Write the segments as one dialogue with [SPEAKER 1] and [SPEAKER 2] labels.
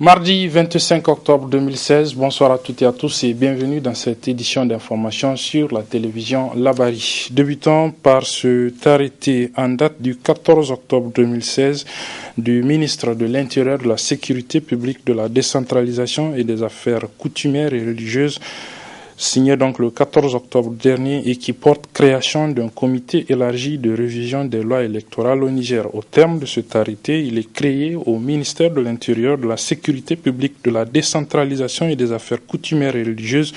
[SPEAKER 1] Mardi 25 octobre 2016, bonsoir à toutes et à tous et bienvenue dans cette édition d'information sur la télévision Labari. Débutons par cet arrêté en date du 14 octobre 2016 du ministre de l'Intérieur, de la Sécurité publique, de la décentralisation et des affaires coutumières et religieuses, signé donc le 14 octobre dernier et qui porte création d'un comité élargi de révision des lois électorales au Niger. Au terme de cet arrêté, il est créé au ministère de l'Intérieur, de la Sécurité publique, de la décentralisation et des affaires coutumières et religieuses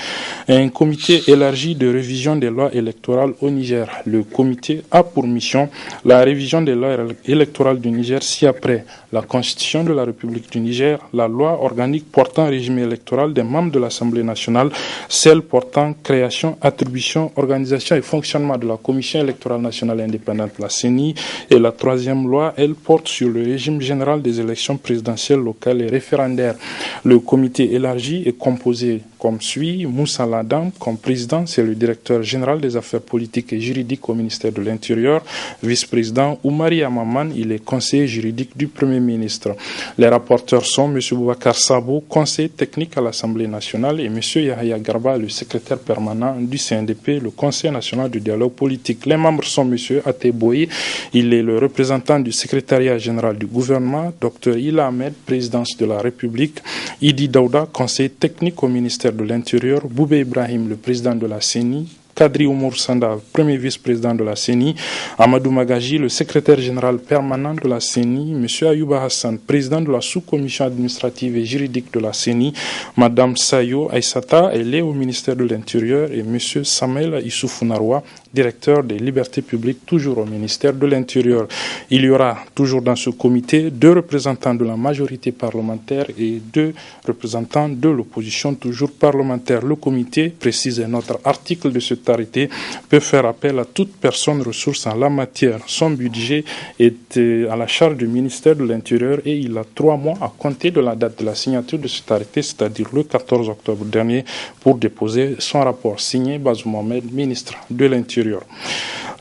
[SPEAKER 1] un comité élargi de révision des lois électorales au Niger. Le comité a pour mission la révision des lois électorales du Niger ci-après la Constitution de la République du Niger, la loi organique portant régime électoral des membres de l'Assemblée nationale, celle portant création, attribution, organisation et fonctionnement de la Commission électorale nationale indépendante, la CENI, et la troisième loi, elle porte sur le régime général des élections présidentielles locales et référendaires. Le comité élargi est composé comme suit: Moussa Ladam comme président, c'est le directeur général des affaires politiques et juridiques au ministère de l'Intérieur. Vice-président Oumari Amaman, il est conseiller juridique du Premier ministre. Les rapporteurs sont M. Boubacar Sabo, conseiller technique à l'Assemblée nationale, et M. Yahya Garba, le secrétaire permanent du CNDP, le Conseil national du dialogue politique. Les membres sont M. Ateboye, il est le représentant du secrétariat général du gouvernement, Dr Ila Ahmed, présidence de la République, Idi Daouda, conseiller technique au ministère de l'Intérieur, Boubé Ibrahim, le président de la CENI, Kadri Oumour Sanda, premier vice-président de la CENI, Amadou Magaji, le secrétaire général permanent de la CENI, M. Ayouba Hassan, président de la sous-commission administrative et juridique de la CENI, Mme Sayo Aïssata, elle est au ministère de l'Intérieur, et M. Samuel Issoufou-Narwa, directeur des libertés publiques, toujours au ministère de l'Intérieur. Il y aura toujours dans ce comité 2 représentants de la majorité parlementaire et 2 représentants de l'opposition, toujours parlementaire. Le comité, précise notre article de cet arrêté, peut faire appel à toute personne ressource en la matière. Son budget est à la charge du ministère de l'Intérieur et il a 3 mois à compter de la date de la signature de cet arrêté, c'est-à-dire le 14 octobre dernier, pour déposer son rapport signé Bazoum Mohamed, ministre de l'Intérieur.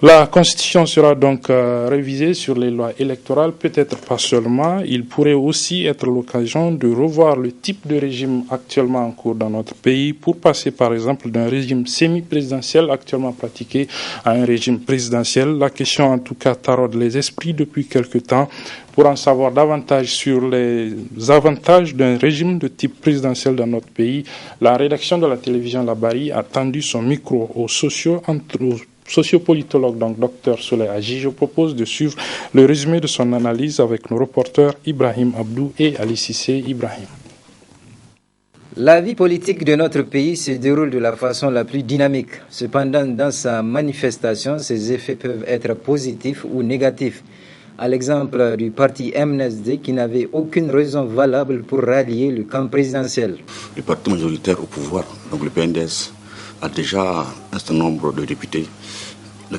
[SPEAKER 1] La Constitution sera donc révisée sur les lois électorales, peut-être pas seulement. Il pourrait aussi être l'occasion de revoir le type de régime actuellement en cours dans notre pays pour passer par exemple d'un régime semi-présidentiel actuellement pratiqué à un régime présidentiel. La question en tout cas taraude les esprits depuis quelque temps. Pour en savoir davantage sur les avantages d'un régime de type présidentiel dans notre pays, la rédaction de la télévision Labari a tendu son micro aux sociopolitologue, donc Dr Soleil Agi. Je propose de suivre le résumé de son analyse avec nos reporters Ibrahim Abdou et Ali Cissé Ibrahim.
[SPEAKER 2] La vie politique de notre pays se déroule de la façon la plus dynamique. Cependant, dans sa manifestation, ses effets peuvent être positifs ou négatifs. À l'exemple du parti MNSD qui n'avait aucune raison valable pour rallier le camp présidentiel.
[SPEAKER 3] Le parti majoritaire au pouvoir, donc le PNDS, a déjà un certain nombre de députés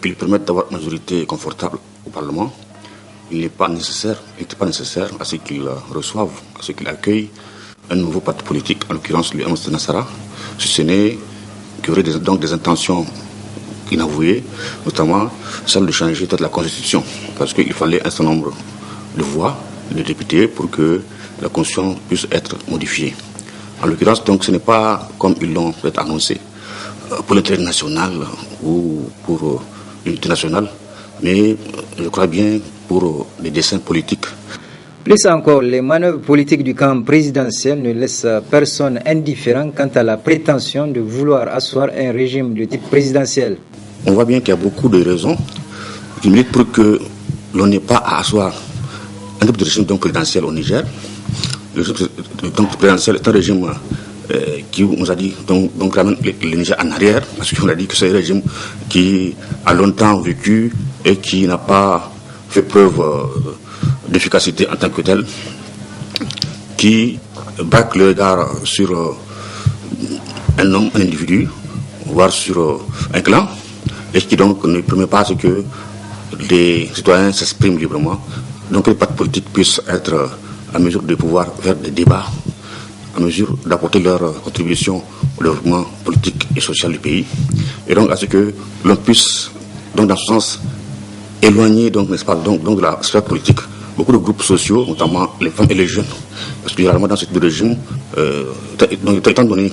[SPEAKER 3] qui lui permettent d'avoir une majorité confortable au Parlement. Il n'était pas nécessaire à ce qu'il reçoive, à ce qu'il accueille un nouveau parti politique, en l'occurrence le MNSD Nassara, si ce n'est qu'il y aurait donc des intentions inavouées, notamment celle de changer toute la Constitution, parce qu'il fallait un certain nombre de voix de députés pour que la Constitution puisse être modifiée. En l'occurrence, donc, ce n'est pas comme ils l'ont peut-être annoncé, pour l'intérêt national ou pour l'unité nationale, mais je crois bien pour les desseins politiques.
[SPEAKER 2] Plus encore, les manœuvres politiques du camp présidentiel ne laissent personne indifférent quant à la prétention de vouloir asseoir un régime de type présidentiel.
[SPEAKER 3] On voit bien qu'il y a beaucoup de raisons qui militent pour que l'on n'ait pas à asseoir un type de régime donc présidentiel au Niger. Le régime donc présidentiel est un régime qui nous a dit donc ramène le Niger en arrière, parce qu'on a dit que c'est un régime qui a longtemps vécu et qui n'a pas fait preuve d'efficacité en tant que tel, qui braque le regard sur un homme, un individu, voire sur un clan, et qui donc ne permet pas que les citoyens s'expriment librement, donc que les partis politiques puissent être à mesure de pouvoir faire des débats, à mesure d'apporter leur contribution au développement politique et social du pays, et donc à ce que l'on puisse, donc dans ce sens, éloigner donc, n'est-ce pas, donc de la sphère politique beaucoup de groupes sociaux, notamment les femmes et les jeunes. Parce que généralement dans ce type de régime, étant donné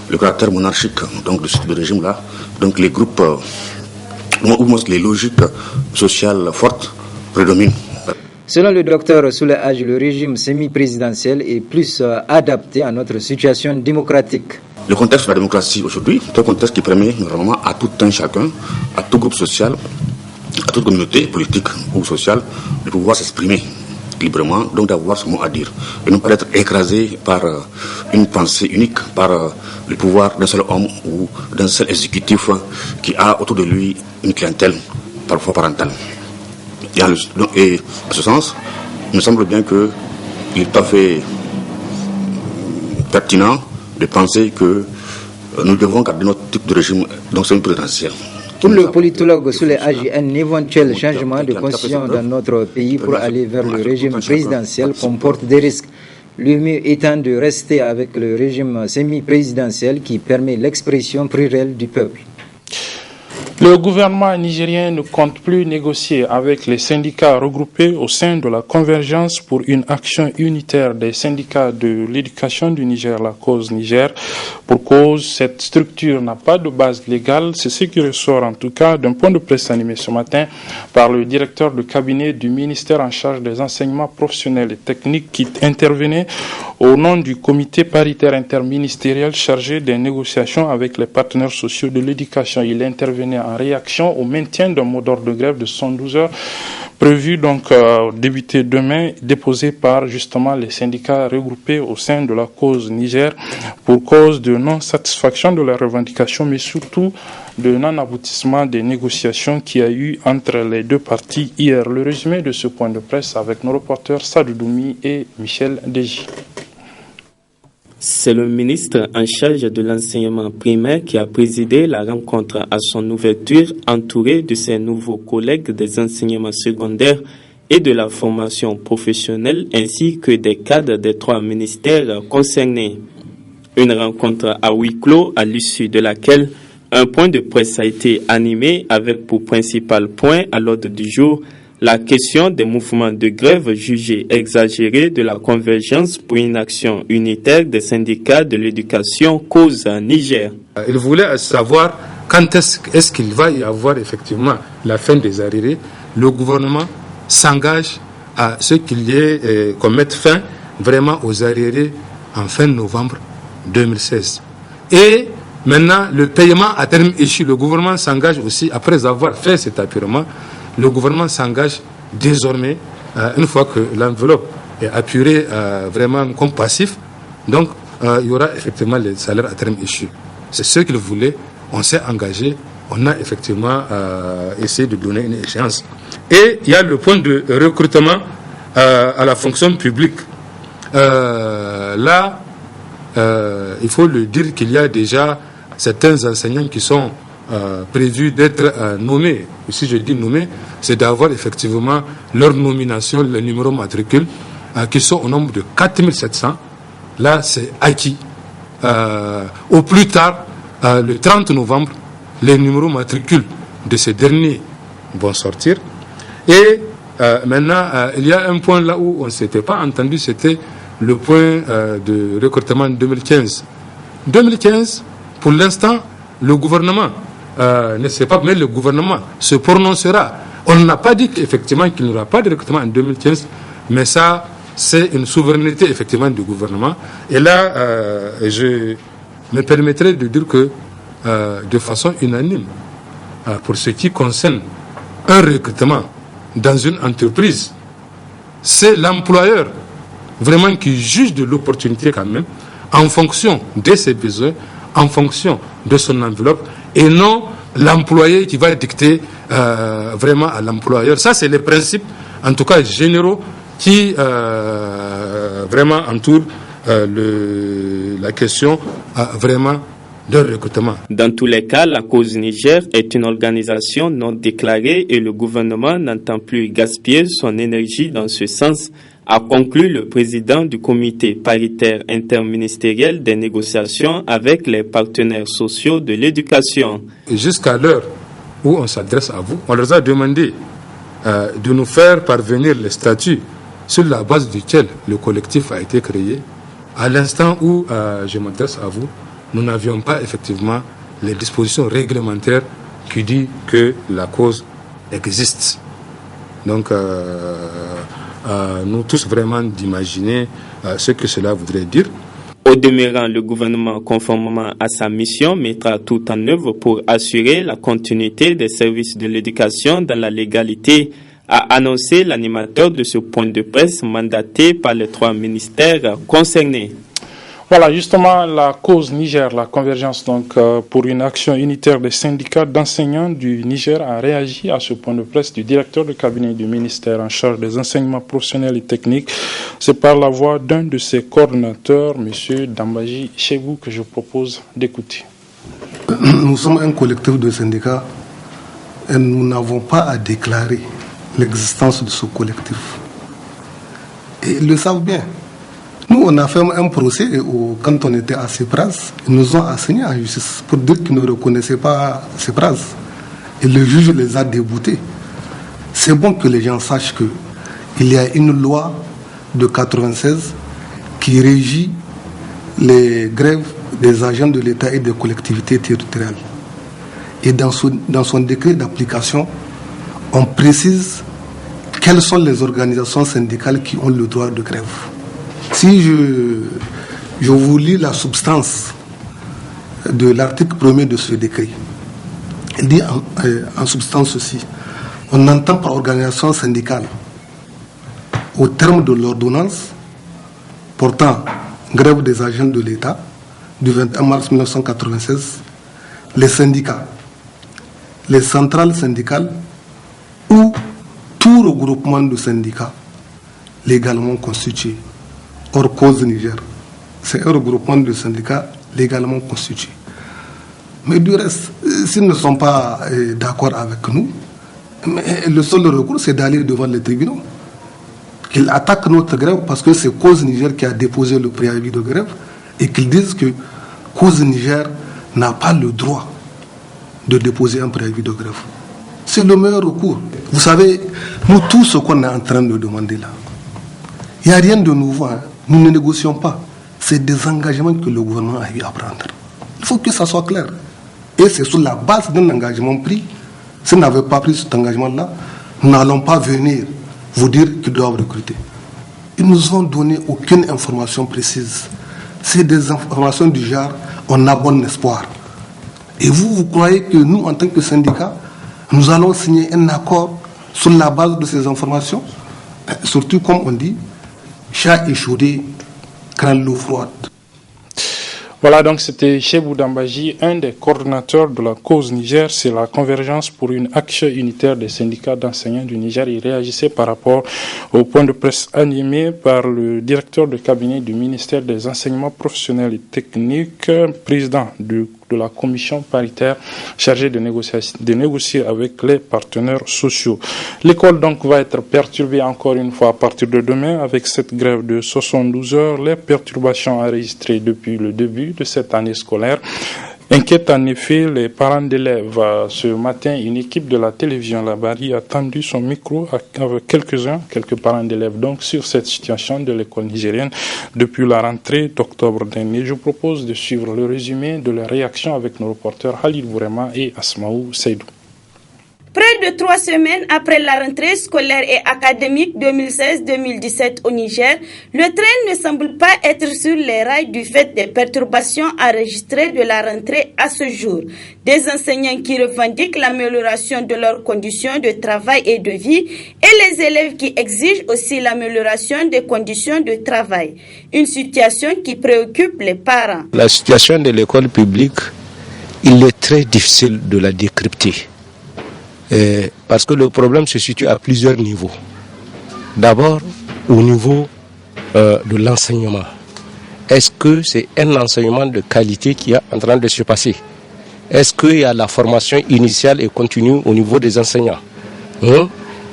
[SPEAKER 3] le caractère monarchique donc, de ce type de régime-là, donc les groupes, ou moins les logiques sociales fortes prédominent.
[SPEAKER 2] Selon le docteur Souley Hadji, le régime semi-présidentiel est plus adapté à notre situation démocratique.
[SPEAKER 3] Le contexte de la démocratie aujourd'hui, c'est un contexte qui permet normalement à tout un chacun, à tout groupe social, à toute communauté politique ou sociale de pouvoir s'exprimer librement, donc d'avoir son mot à dire, et non pas d'être écrasé par une pensée unique, par le pouvoir d'un seul homme ou d'un seul exécutif qui a autour de lui une clientèle parfois parentale. Et à ce sens, il me semble bien qu'il est tout à fait pertinent de penser que nous devons garder notre type de régime donc semi-présidentiel.
[SPEAKER 2] Pour le politologue Souley Hadji, un éventuel changement de constitution dans notre pays pour aller vers le régime présidentiel comporte des risques. Le mieux étant de rester avec le régime semi-présidentiel qui permet l'expression plurielle du peuple.
[SPEAKER 1] Le gouvernement nigérien ne compte plus négocier avec les syndicats regroupés au sein de la convergence pour une action unitaire des syndicats de l'éducation du Niger, la cause Niger. Pour cause, cette structure n'a pas de base légale. C'est ce qui ressort en tout cas d'un point de presse animé ce matin par le directeur de cabinet du ministère en charge des enseignements professionnels et techniques qui intervenait au nom du comité paritaire interministériel chargé des négociations avec les partenaires sociaux de l'éducation. Il intervenait en réaction au maintien d'un mot d'ordre de grève de 112 heures prévu donc débuter demain, déposé par justement les syndicats regroupés au sein de la cause Niger pour cause de non-satisfaction de leurs revendications, mais surtout de non-aboutissement des négociations qu'il y a eu entre les deux parties hier. Le résumé de ce point de presse avec nos reporters Sadou Doumi et Michel Deji.
[SPEAKER 4] C'est le ministre en charge de l'enseignement primaire qui a présidé la rencontre à son ouverture, entouré de ses nouveaux collègues des enseignements secondaires et de la formation professionnelle, ainsi que des cadres des 3 ministères concernés. Une rencontre à huis clos, à l'issue de laquelle un point de presse a été animé avec pour principal point à l'ordre du jour la question des mouvements de grève jugés exagérés de la convergence pour une action unitaire des syndicats de l'éducation cause à Niger.
[SPEAKER 5] Il voulait savoir quand est-ce qu'il va y avoir effectivement la fin des arriérés. Le gouvernement s'engage à ce qu'il y ait qu'on mette fin vraiment aux arriérés en fin novembre 2016. Et maintenant, le paiement à terme échu, le gouvernement s'engage aussi, après avoir fait cet apurement, le gouvernement s'engage désormais, une fois que l'enveloppe est apurée vraiment comme passif, donc il y aura effectivement les salaires à terme échu. C'est ce qu'il voulait, on s'est engagé, on a effectivement essayé de donner une échéance. Et il y a le point de recrutement à la fonction publique. Là, il faut le dire qu'il y a déjà certains enseignants qui sont prévus d'être nommés. Si je dis nommés, c'est d'avoir effectivement leur nomination, le numéro matricule, qui sont au nombre de 4700. Là, c'est acquis. Au plus tard, le 30 novembre, les numéros matricules de ces derniers vont sortir. Et maintenant, il y a un point là où on ne s'était pas entendu, c'était le point de recrutement 2015. 2015, pour l'instant, le gouvernement ne sait pas, mais le gouvernement se prononcera. On n'a pas dit effectivement qu'il n'y aura pas de recrutement en 2015, mais ça, c'est une souveraineté effectivement du gouvernement. Et là, je me permettrai de dire que de façon unanime, pour ce qui concerne un recrutement dans une entreprise, c'est l'employeur vraiment qui juge de l'opportunité quand même, en fonction de ses besoins, en fonction de son enveloppe, et non l'employé qui va dicter vraiment à l'employeur. Ça, c'est les principes, en tout cas généraux, qui vraiment entourent la question vraiment de recrutement.
[SPEAKER 4] Dans tous les cas, la cause Niger est une organisation non déclarée et le gouvernement n'entend plus gaspiller son énergie dans ce sens, a conclu le président du comité paritaire interministériel des négociations avec les partenaires sociaux de l'éducation.
[SPEAKER 5] Jusqu'à l'heure où on s'adresse à vous, on leur a demandé de nous faire parvenir les statuts sur la base duquel le collectif a été créé, à l'instant où, je m'adresse à vous, nous n'avions pas effectivement les dispositions réglementaires qui disent que la cause existe. Donc, nous tous vraiment d'imaginer ce que cela voudrait dire.
[SPEAKER 4] Au demeurant, le gouvernement, conformément à sa mission, mettra tout en œuvre pour assurer la continuité des services de l'éducation dans la légalité, a annoncé l'animateur de ce point de presse mandaté par les 3 ministères concernés.
[SPEAKER 1] Voilà, justement, la cause Niger, la convergence donc pour une action unitaire des syndicats d'enseignants du Niger a réagi à ce point de presse du directeur de cabinet du ministère en charge des enseignements professionnels et techniques. C'est par la voix d'un de ses coordonnateurs, M. Dambaji Chebou, que je propose d'écouter.
[SPEAKER 6] Nous sommes un collectif de syndicats et nous n'avons pas à déclarer l'existence de ce collectif. Et ils le savent bien. Nous, on a fait un procès quand on était à Cépras. Ils nous ont assigné en justice pour dire qu'ils ne reconnaissaient pas Cépras. Et le juge les a déboutés. C'est bon que les gens sachent qu'il y a une loi de 1996 qui régit les grèves des agents de l'État et des collectivités territoriales. Et dans son décret d'application, on précise quelles sont les organisations syndicales qui ont le droit de grève. Si je vous lis la substance de l'article 1er de ce décret, il dit en substance ceci: on entend par organisation syndicale, au terme de l'ordonnance portant grève des agents de l'État du 21 mars 1996, les syndicats, les centrales syndicales ou tout regroupement de syndicats légalement constitué. Hors cause Niger, c'est un regroupement de syndicats légalement constitué. Mais du reste, s'ils ne sont pas d'accord avec nous, mais le seul recours, c'est d'aller devant les tribunaux. Qu'ils attaquent notre grève parce que c'est Cause Niger qui a déposé le préavis de grève et qu'ils disent que Cause Niger n'a pas le droit de déposer un préavis de grève. C'est le meilleur recours. Vous savez, nous, tout ce qu'on est en train de demander là, il n'y a rien de nouveau. Nous ne négocions pas. C'est des engagements que le gouvernement a eu à prendre. Il faut que ça soit clair. Et c'est sur la base d'un engagement pris. S'ils n'avaient pas pris cet engagement-là, nous n'allons pas venir vous dire qu'ils doivent recruter. Ils ne nous ont donné aucune information précise. C'est des informations du genre, on a bon espoir. Et vous croyez que nous, en tant que syndicat, nous allons signer un accord sur la base de ces informations? Surtout, comme on dit, chat échaudé craint l'eau froide.
[SPEAKER 1] Voilà, donc c'était Chebou Dambaji, un des coordonnateurs de la cause Niger. C'est la convergence pour une action unitaire des syndicats d'enseignants du Niger. Il réagissait par rapport au point de presse animé par le directeur de cabinet du ministère des enseignements professionnels et techniques, président de la commission paritaire chargée de négocier avec les partenaires sociaux. L'école donc va être perturbée encore une fois à partir de demain avec cette grève de 72 heures. Les perturbations enregistrées depuis le début de cette année scolaire inquiètent en effet les parents d'élèves. Ce matin, une équipe de la télévision Labari a tendu son micro avec quelques parents d'élèves donc sur cette situation de l'école nigérienne depuis la rentrée d'octobre dernier. Je vous propose de suivre le résumé de la réaction avec nos reporters Khalil Bourema et Asmaou Seydou.
[SPEAKER 7] Près de 3 semaines après la rentrée scolaire et académique 2016-2017 au Niger, le train ne semble pas être sur les rails du fait des perturbations enregistrées de la rentrée à ce jour. Des enseignants qui revendiquent l'amélioration de leurs conditions de travail et de vie et les élèves qui exigent aussi l'amélioration des conditions de travail. Une situation qui préoccupe les parents.
[SPEAKER 8] La situation de l'école publique, il est très difficile de la décrypter. Parce que le problème se situe à plusieurs niveaux. D'abord, au niveau de l'enseignement. Est-ce que c'est un enseignement de qualité qui est en train de se passer? Est-ce qu'il y a la formation initiale et continue au niveau des enseignants?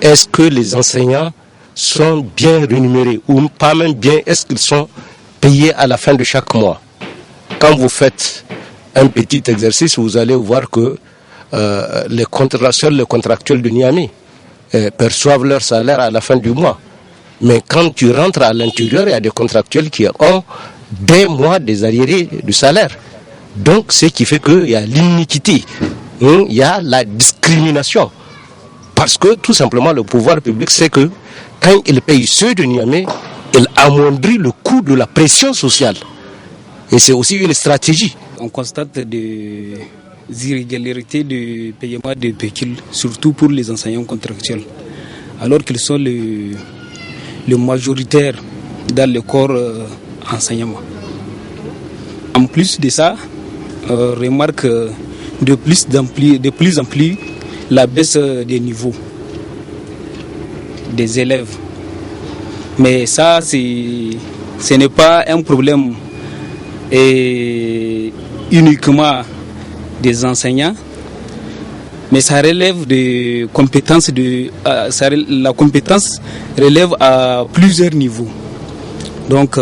[SPEAKER 8] Est-ce que les enseignants sont bien rémunérés ou pas même bien? Est-ce qu'ils sont payés à la fin de chaque mois? Quand vous faites un petit exercice, vous allez voir que les contractuels de Niamey perçoivent leur salaire à la fin du mois. Mais quand tu rentres à l'intérieur, il y a des contractuels qui ont des mois des arriérés de salaire. Donc, ce qui fait qu'il y a l'iniquité, il y a la discrimination. Parce que, tout simplement, le pouvoir public sait que quand il paye ceux de Niamey, il amoindrit le coût de la pression sociale. Et c'est aussi une stratégie.
[SPEAKER 9] On constate des irrégularités de paiement de pécule, surtout pour les enseignants contractuels, alors qu'ils sont le majoritaire dans le corps enseignement. En plus de ça, on remarque de plus en plus la baisse des niveaux des élèves. Mais ça, ce n'est pas un problème uniquement des enseignants, mais ça relève de compétences la compétence relève à plusieurs niveaux. Donc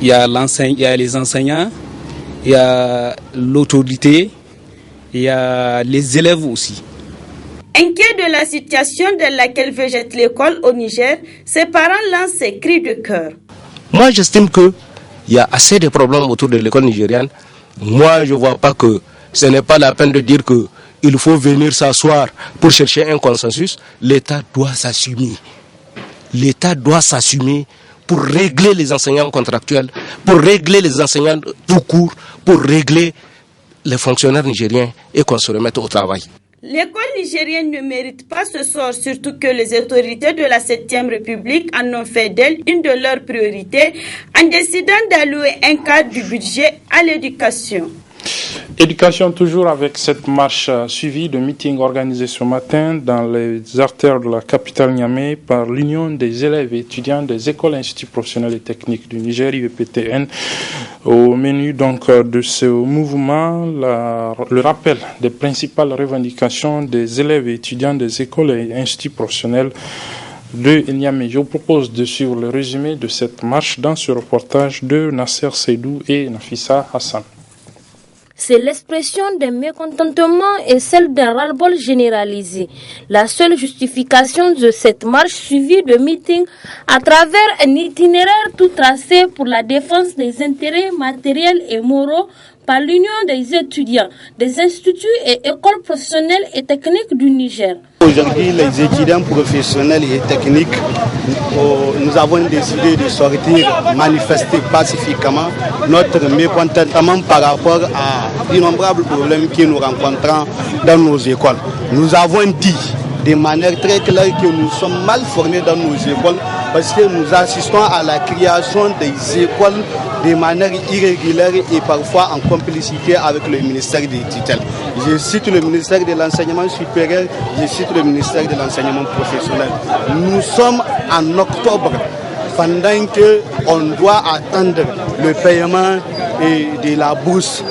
[SPEAKER 9] il y a les enseignants, il y a l'autorité, il y a les élèves aussi.
[SPEAKER 7] Inquiets de la situation dans laquelle végète l'école au Niger, ses parents lancent ces cris de cœur.
[SPEAKER 8] Moi, j'estime qu'il y a assez de problèmes autour de l'école nigérienne. Moi, je ne vois pas que ce n'est pas la peine de dire qu'il faut venir s'asseoir pour chercher un consensus. L'État doit s'assumer. L'État doit s'assumer pour régler les enseignants contractuels, pour régler les enseignants tout court, pour régler les fonctionnaires nigériens et qu'on se remette au travail.
[SPEAKER 7] L'école nigérienne ne mérite pas ce sort, surtout que les autorités de la 7e République en ont fait d'elle une de leurs priorités en décidant d'allouer un quart du budget à l'éducation.
[SPEAKER 1] Éducation toujours avec cette marche suivie de meetings organisés ce matin dans les artères de la capitale Niamey par l'Union des élèves et étudiants des écoles, instituts professionnels et techniques du Niger, UEPTN. Au menu donc de ce mouvement, le rappel des principales revendications des élèves et étudiants des écoles et instituts professionnels de Niamey. Je vous propose de suivre le résumé de cette marche dans ce reportage de Nasser Seydou et Nafissa Hassan.
[SPEAKER 10] C'est l'expression d'un mécontentement et celle d'un ras-le-bol généralisé. La seule justification de cette marche suivie de meetings à travers un itinéraire tout tracé pour la défense des intérêts matériels et moraux par l'Union des étudiants, des instituts et écoles professionnelles et techniques du Niger.
[SPEAKER 11] Aujourd'hui, les étudiants professionnels et techniques, nous avons décidé de sortir, manifester pacifiquement notre mécontentement par rapport à d'innombrables problèmes que nous rencontrons dans nos écoles. Nous avons dit de manière très claire que nous sommes mal formés dans nos écoles parce que nous assistons à la création des écoles de manière irrégulière et parfois en complicité avec le ministère des tutelles. Je cite le ministère de l'enseignement supérieur, je cite le ministère de l'enseignement professionnel. Nous sommes en octobre, pendant qu'on doit attendre le paiement de la bourse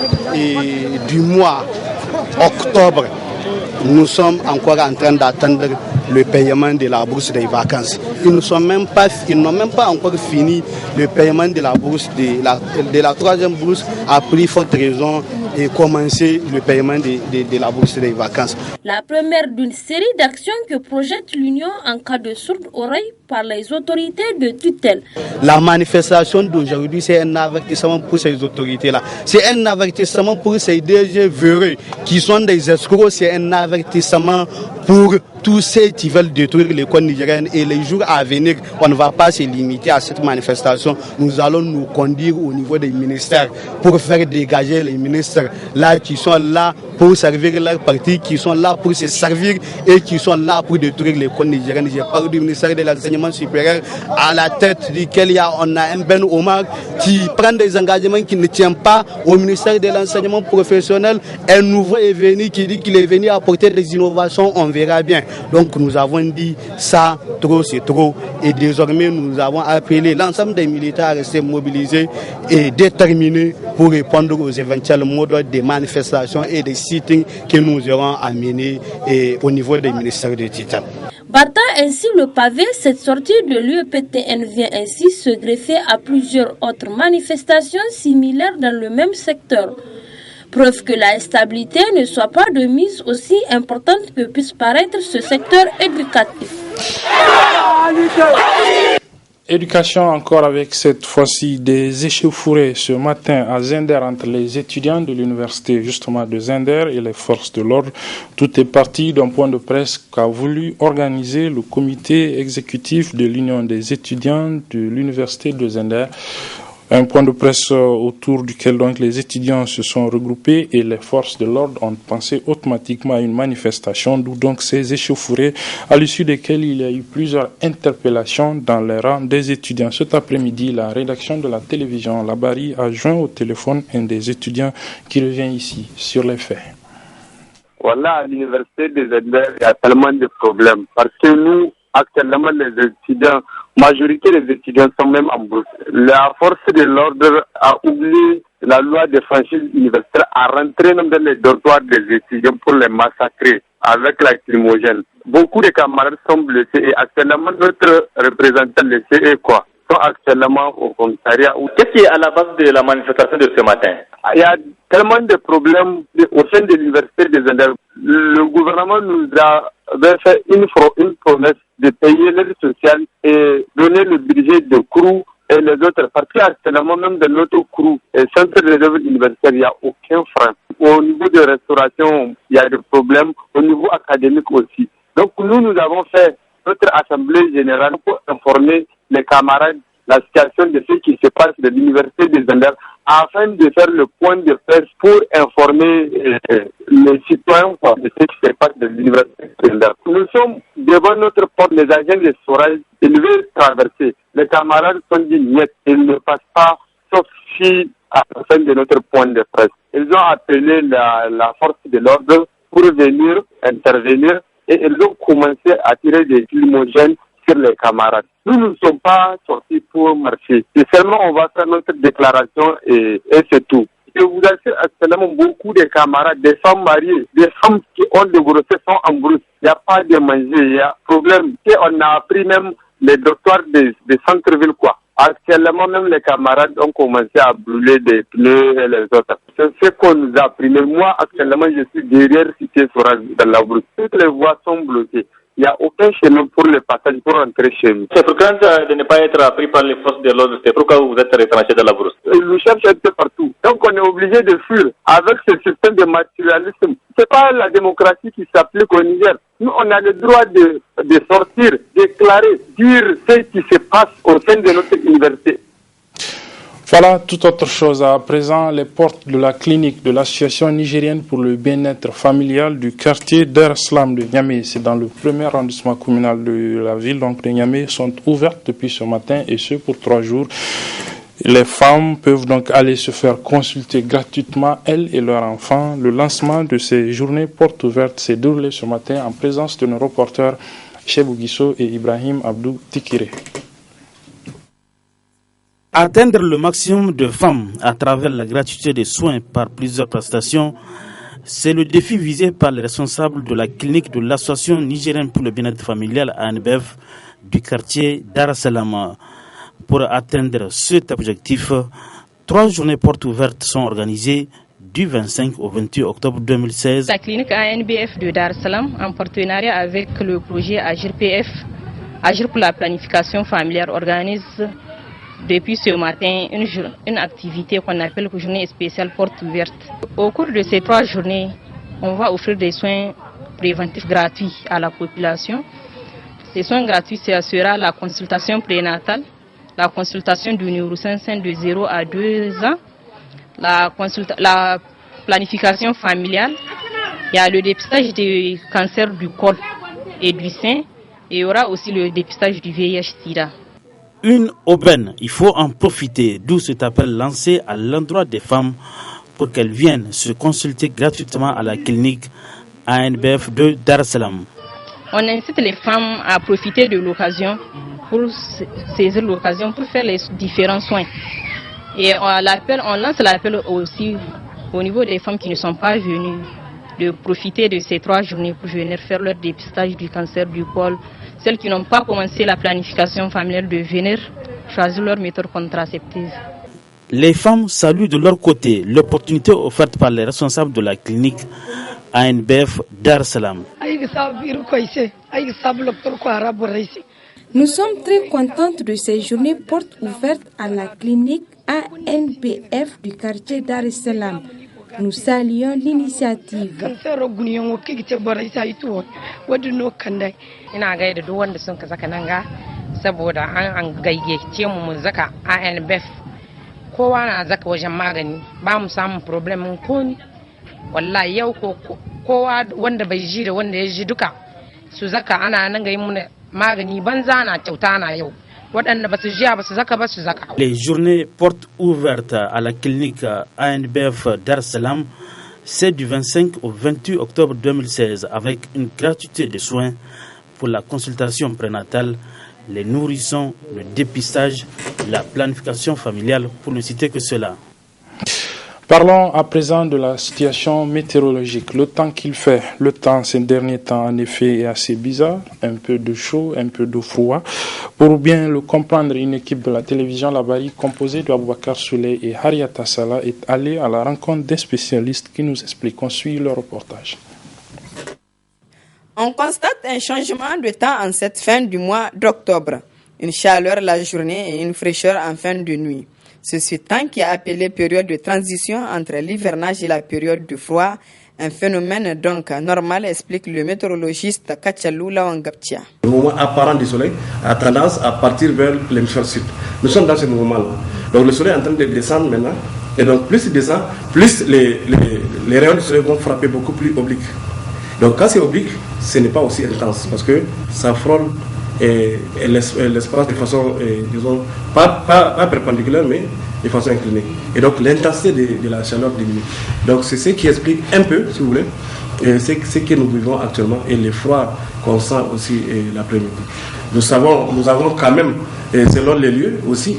[SPEAKER 11] du mois octobre. Nous sommes encore en train d'attendre le paiement de la bourse des vacances. Ils n'ont même pas encore fini le paiement de la bourse de la troisième bourse, a pris forte raison et commencer le paiement de la bourse des vacances.
[SPEAKER 10] La première d'une série d'actions que projette l'Union en cas de sourde oreille par les autorités de tutelle.
[SPEAKER 11] La manifestation d'aujourd'hui, c'est un avertissement pour ces autorités-là. C'est un avertissement pour ces DG véreux qui sont des escrocs. C'est un avertissement pour tous ceux qui veulent détruire l'école nigérienne. Et les jours à venir, on ne va pas se limiter à cette manifestation. Nous allons nous conduire au niveau des ministères pour faire dégager les ministres là qui sont là pour servir leur parti, qui sont là pour se servir et qui sont là pour détruire l'école nigérienne. Je parle du ministère de l'enseignement supérieur à la tête duquel on a un Ben Omar qui prend des engagements qui ne tiennent pas. Au ministère de l'enseignement professionnel, un nouveau est venu qui dit qu'il est venu apporter des innovations, on verra bien. Donc nous avons dit ça, trop c'est trop. Et désormais nous avons appelé l'ensemble des militaires à rester mobilisés et déterminés pour répondre aux éventuels modes de manifestations et de sittings que nous aurons amenés au niveau des ministères de Titan.
[SPEAKER 10] Battant ainsi le pavé, cette sortie de l'UEPTN vient ainsi se greffer à plusieurs autres manifestations similaires dans le même secteur. Preuve que la stabilité ne soit pas de mise aussi importante que puisse paraître ce secteur éducatif.
[SPEAKER 1] Éducation encore avec cette fois-ci des échauffourées ce matin à Zender entre les étudiants de l'université justement de Zender et les forces de l'ordre. Tout est parti d'un point de presse qu'a voulu organiser le comité exécutif de l'Union des étudiants de l'université de Zender. Un point de presse autour duquel donc les étudiants se sont regroupés et les forces de l'ordre ont pensé automatiquement à une manifestation, d'où donc ces échauffourées à l'issue desquelles il y a eu plusieurs interpellations dans les rangs des étudiants. Cet après-midi, la rédaction de la télévision Labari a joint au téléphone un des étudiants qui revient ici sur les faits.
[SPEAKER 12] Voilà, à l'université de Zender, il y a tellement de problèmes parce que nous, actuellement, les étudiants, majorité des étudiants sont même en bourse. La force de l'ordre a oublié la loi des franchises universitaires à rentrer dans les dortoirs des étudiants pour les massacrer avec la lacrymogène. Beaucoup de camarades sont blessés et actuellement notre représentant de CE sont actuellement au commissariat.
[SPEAKER 13] Qu'est-ce qui est à la base de la manifestation de ce matin?
[SPEAKER 12] Il y a tellement de problèmes au sein de l'université des Indes. Le gouvernement nous a fait une promesse de payer l'aide sociale et donner le budget de CRU et les autres. Parce qu'actuellement, même dans notre CRU et centre de réserve universitaire, il n'y a aucun frein. Au niveau de restauration, il y a des problèmes. Au niveau académique aussi. Donc nous avons fait notre assemblée générale pour informer les camarades la situation de ce qui se passe de l'université des Andes afin de faire le point de presse pour informer les citoyens de ce qui se passe de l'université des Andes. Nous sommes devant notre porte, les agents de Soral, ils veulent traverser. Les camarades sont dit niet, ils ne passent pas sauf si à la fin de notre point de presse. Ils ont appelé la force de l'ordre pour venir intervenir et ils ont commencé à tirer des lacrymogènes sur les camarades. Nous ne sommes pas sortis pour marcher. Et seulement on va faire notre déclaration et c'est tout. Je vous assure, actuellement, beaucoup de camarades, des femmes mariées, des femmes qui ont des grossesses sont en brousse. Il n'y a pas de manger, il y a problème. Et on a appris même les dortoirs des centres-villes, quoi. Actuellement, même les camarades ont commencé à brûler des pneus et les autres. C'est ce qu'on nous a appris. Mais moi, actuellement, je suis derrière Cité Soral dans la brousse. Toutes les voies sont bloquées. Il n'y a aucun chemin pour le passage pour rentrer chez nous.
[SPEAKER 13] C'est pourquoi de ne pas être appris par les forces de l'ordre. C'est pourquoi vous êtes retranché dans la brousse.
[SPEAKER 12] Ils nous cherchent un peu partout. Donc on est obligé de fuir avec ce système de matérialisme. C'est pas la démocratie qui s'applique au Niger. Nous, on a le droit de sortir, déclarer, dire ce qui se passe au sein de notre université.
[SPEAKER 1] Voilà, toute autre chose. À présent, les portes de la clinique de l'association nigérienne pour le bien-être familial du quartier Dar Salam de Niamey, c'est dans le premier arrondissement communal de la ville, donc de Niamey, sont ouvertes depuis ce matin et ce pour 3 jours. Les femmes peuvent donc aller se faire consulter gratuitement, elles et leurs enfants. Le lancement de ces journées portes ouvertes s'est déroulé ce matin en présence de nos reporters Chebou Guisso et Ibrahim Abdou Tikire.
[SPEAKER 14] Atteindre le maximum de femmes à travers la gratuité des soins par plusieurs prestations, c'est le défi visé par les responsables de la clinique de l'association nigérienne pour le bien-être familial ANBF du quartier Dar Salam. Pour atteindre cet objectif, 3 journées portes ouvertes sont organisées du 25 au 28 octobre 2016.
[SPEAKER 15] La clinique ANBF de Dar Salam, en partenariat avec le projet AGIR-PF, Agir pour la planification familiale, organise depuis ce matin une activité qu'on appelle journée spéciale porte ouverte. Au cours de ces 3 journées, on va offrir des soins préventifs gratuits à la population. Ces soins gratuits, ce sera la consultation prénatale, la consultation du nourrisson de 0 à 2 ans, la planification familiale, il y a le dépistage du cancer du col et du sein, et il y aura aussi le dépistage du VIH-Sida.
[SPEAKER 14] Une aubaine, il faut en profiter, d'où cet appel lancé à l'endroit des femmes pour qu'elles viennent se consulter gratuitement à la clinique ANBF de Dar Salam.
[SPEAKER 15] On incite les femmes à profiter de l'occasion, pour saisir l'occasion pour faire les différents soins. Et on lance l'appel aussi au niveau des femmes qui ne sont pas venues, de profiter de ces 3 journées pour venir faire leur dépistage du cancer du col. Celles qui n'ont pas commencé la planification familiale de venir choisir leur méthode contraceptive.
[SPEAKER 14] Les femmes saluent de leur côté l'opportunité offerte par les responsables de la clinique ANBF Dar Salam.
[SPEAKER 16] Nous sommes très contentes de ces journées portes ouvertes à la clinique ANBF du quartier Dar es Salam. Nous saluons l'initiative.
[SPEAKER 17] Ina gaida duk wanda sun ka saka nan ga saboda an gayyace mu zaka ANBF. Kowa na zaka wajen magani ba mu samun problem ko wallahi yau kowa wanda bai ji da wanda ya ji duka su zaka ana nan ga yi mu magani banza na kyauta na yau.
[SPEAKER 14] Les journées portes ouvertes à la clinique ANBF Dar Salam, c'est du 25 au 28 octobre 2016 avec une gratuité de soins pour la consultation prénatale, les nourrissons, le dépistage, la planification familiale, pour ne citer que cela.
[SPEAKER 1] Parlons à présent de la situation météorologique. Le temps qu'il fait, le temps ces derniers temps en effet est assez bizarre, un peu de chaud, un peu de froid. Pour bien le comprendre, une équipe de la télévision Labari composée de Aboubakar Souley et Hariata Sala est allée à la rencontre des spécialistes qui nous expliquent. On suit le reportage.
[SPEAKER 18] On constate un changement de temps en cette fin du mois d'octobre. Une chaleur la journée et une fraîcheur en fin de nuit. C'est ce temps qui est appelé période de transition entre l'hivernage et la période de froid, un phénomène donc normal, explique le météorologiste Kachalou Lawangaptia.
[SPEAKER 19] Le mouvement apparent du soleil a tendance à partir vers l'hémisphère sud. Nous sommes dans ce mouvement-là. Donc le soleil est en train de descendre maintenant, et donc plus il descend, plus les rayons du soleil vont frapper beaucoup plus obliques. Donc quand c'est oblique, ce n'est pas aussi intense, parce que ça frôle l'espace de façon, disons, pas perpendiculaire, mais de façon inclinée. Et donc l'intensité de la chaleur diminue. Donc c'est ce qui explique un peu, si vous voulez, ce que nous vivons actuellement et les froids qu'on sent aussi l'après-midi. Nous avons quand même, selon les lieux aussi,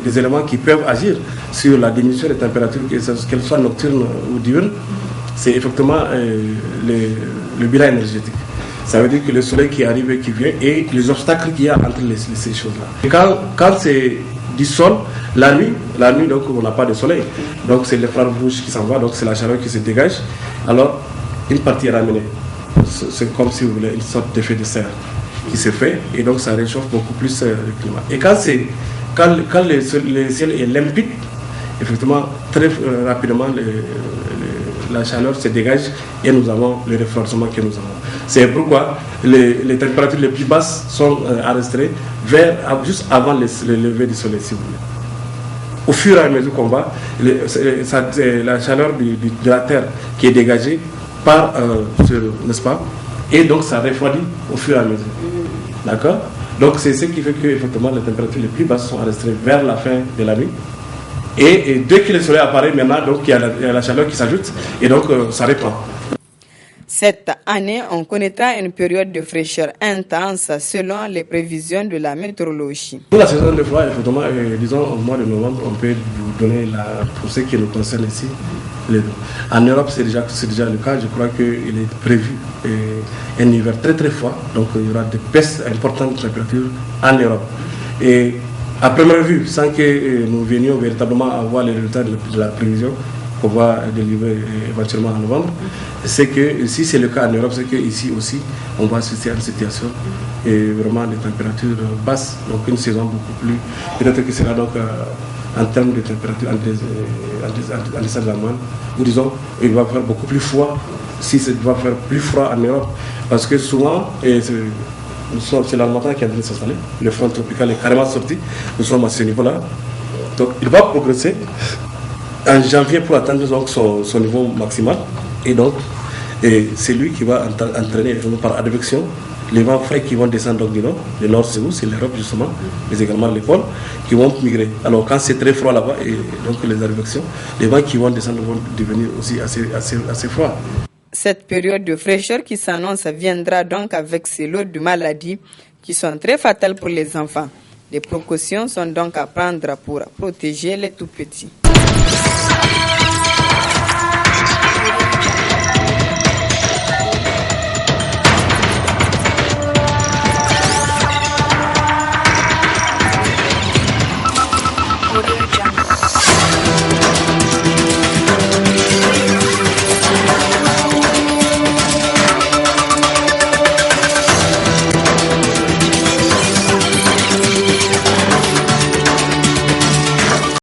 [SPEAKER 19] des éléments qui peuvent agir sur la diminution des températures, qu'elles soient nocturnes ou diurnes. C'est effectivement le bilan énergétique. Ça veut dire que le soleil qui arrive et qui vient et les obstacles qu'il y a entre ces choses-là. Et quand c'est du sol, la nuit donc on n'a pas de soleil. Donc c'est l'infrarouge qui s'en va, donc c'est la chaleur qui se dégage. Alors une partie est ramenée. C'est comme si vous voulez une sorte d'effet de serre qui se fait et donc ça réchauffe beaucoup plus le climat. Et quand le ciel est limpide, effectivement très rapidement la chaleur se dégage et nous avons le refroidissement que nous avons. C'est pourquoi les températures les plus basses sont enregistrées juste avant le lever du soleil, si vous voulez. Au fur et à mesure qu'on va, la chaleur de la terre qui est dégagée part, n'est-ce pas, et donc ça refroidit au fur et à mesure. D'accord? Donc c'est ce qui fait que effectivement les températures les plus basses sont enregistrées vers la fin de la nuit. Et dès que le soleil apparaît maintenant, donc il y a la chaleur qui s'ajoute et donc ça reprend.
[SPEAKER 18] Cette année, on connaîtra une période de fraîcheur intense selon les prévisions de la météorologie.
[SPEAKER 19] Pour la saison de froid, effectivement, disons au mois de novembre, on peut vous donner pour ce qui nous concerne ici. En Europe, c'est déjà le cas. Je crois qu'il est prévu un hiver très très froid. Donc il y aura des baisses importantes de température en Europe. Et à première vue, sans que nous venions véritablement avoir les résultats de la prévision qu'on va délivrer éventuellement en novembre, c'est que si c'est le cas en Europe, c'est qu'ici aussi, on va assister à une situation et vraiment des températures basses, donc une saison beaucoup plus... Peut-être que sera donc en termes de température en descente de la moyenne, ou disons, il va faire beaucoup plus froid si ça va faire plus froid en Europe, parce que souvent, c'est l'harmattan qui est en train de s'installer, le front tropical est carrément sorti, nous sommes à ce niveau-là, donc il va progresser en janvier pour atteindre donc son niveau maximal, et donc c'est lui qui va entraîner par advection les vents frais qui vont descendre donc du nord. Le nord c'est où? C'est l'Europe justement, mais également les pôles qui vont migrer. Alors quand c'est très froid là-bas, et donc les advections, les vents qui vont descendre vont devenir aussi assez froids.
[SPEAKER 18] Cette période de fraîcheur qui s'annonce viendra donc avec ses lots de maladies qui sont très fatales pour les enfants. Des précautions sont donc à prendre pour protéger les tout-petits.